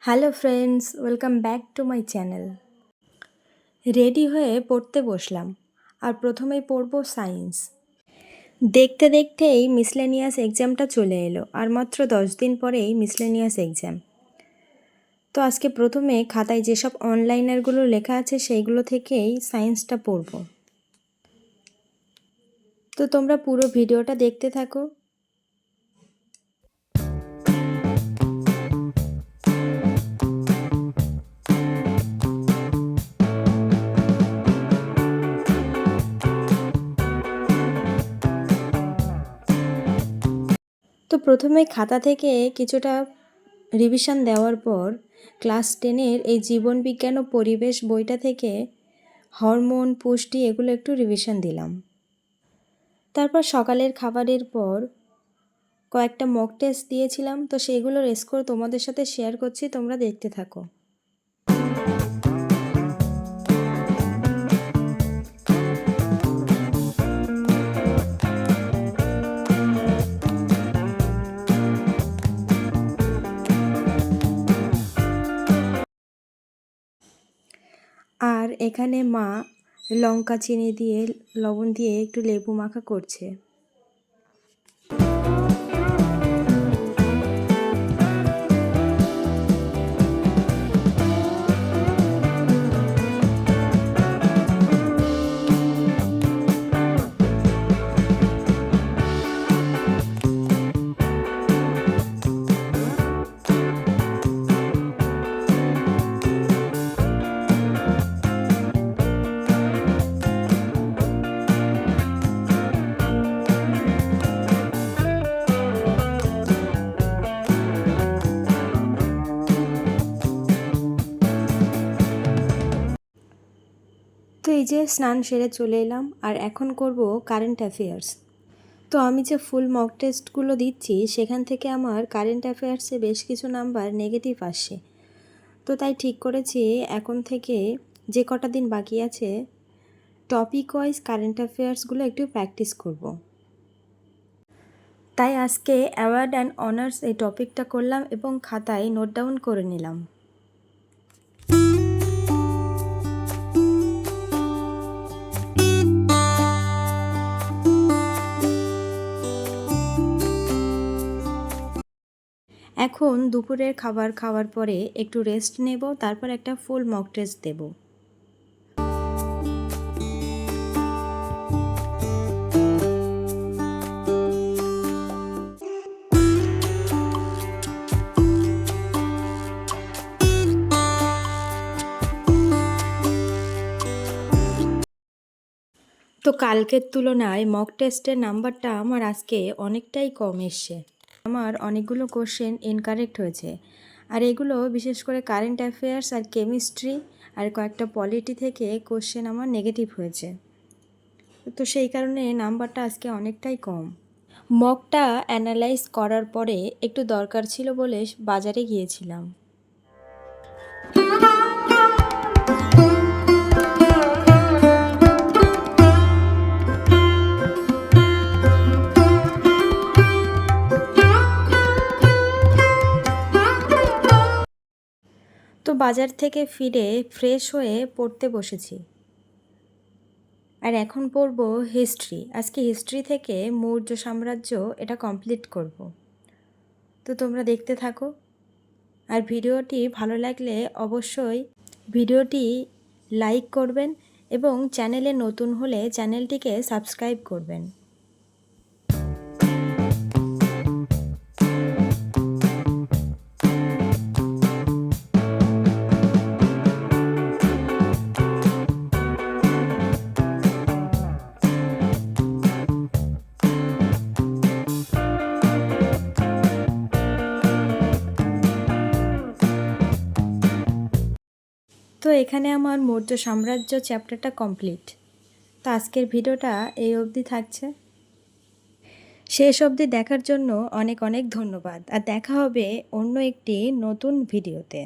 Hello friends, welcome back to my channel. Ready হয়ে পড়তে বসলাম, আর প্রথমেই পড়ব সায়েন্স। দেখতে দেখতেই মিসলেনিয়াস এক্সামটা চলে এলো, আর মাত্র 10 দিন পরেই মিসলেনিয়াস এক্সাম। তো আজকে প্রথমে খাতায় যেসব অনলাইনারগুলো লেখা আছে সেইগুলো থেকেই সায়েন্সটা পড়ব। তো তোমরা পুরো ভিডিওটা দেখতে থাকো। তো প্রথমে খাতা থেকে কিছুটা রিভিশন দেওয়ার পর ক্লাস 10-এর এই জীবনবিজ্ঞান ও পরিবেশ বইটা থেকে হরমোন, পুষ্টি এগুলো একটু রিভিশন দিলাম। তারপর সকালের খাবারের পর কয়েকটা মক টেস্ট দিয়েছিলাম, তো সেইগুলোর স্কোর তোমাদের সাথে শেয়ার করছি, তোমরা দেখতে থাকো। আর এখানে মা লঙ্কা, চিনি দিয়ে, লবণ দিয়ে একটু লেবু মাখা করছে। তো এই যে স্নান সেরে চলে এলাম, আর এখন করব কারেন্ট অ্যাফেয়ার্স। তো আমি যে ফুল মক টেস্টগুলো দিচ্ছি সেখান থেকে আমার কারেন্ট অ্যাফেয়ার্সে বেশ কিছু নাম্বার নেগেটিভ আসছে। তো তাই ঠিক করেছি এখন থেকে যে কটা দিন বাকি আছে টপিক ওয়াইজ কারেন্ট অ্যাফেয়ার্সগুলো একটু প্র্যাকটিস করব। তাই আজকে অ্যাওয়ার্ড অ্যান্ড অনার্স এই টপিকটা করলাম এবং খাতায় নোট ডাউন করে নিলাম। এখন দুপুরের খাবার খাওয়ার পরে একটু রেস্ট নেব, তারপর একটা ফুল মক টেস্ট দেব। তো কালকের তুলনায় মক টেস্টের নাম্বারটা আমার আজকে অনেকটাই কম এসছে। আমার অনেকগুলো কোশ্চেন ইনকারেক্ট হয়েছে, আর এগুলো বিশেষ করে কারেন্ট অ্যাফেয়ার্স আর কেমিস্ট্রি আর কয়েকটা পলিটি থেকে কোশ্চেন আমার নেগেটিভ হয়েছে। তো সেই কারণে নাম্বারটা আজকে অনেকটাই কম। মকটা অ্যানালাইজ করার পরে একটু দরকার ছিল বলে বাজারে গিয়েছিলাম। তো বাজার থেকে ফিরে ফ্রেশ হয়ে পড়তে বসেছি, আর এখন পড়ব হিস্ট্রি। আজকে হিস্ট্রি থেকে মৌর্য সাম্রাজ্য এটা কমপ্লিট করব। তো তোমরা দেখতে থাকো, আর ভিডিওটি ভালো লাগলে অবশ্যই ভিডিওটি লাইক করবেন এবং চ্যানেলে নতুন হলে চ্যানেলটিকে সাবস্ক্রাইব করবেন। তো এখানে আমার মৌর্য সাম্রাজ্য চ্যাপ্টারটা কমপ্লিট। তো আজকের ভিডিওটা এই অবধি থাকছে। শেষ অবধি দেখার জন্য অনেক অনেক ধন্যবাদ, আর দেখা হবে অন্য একটি নতুন ভিডিওতে।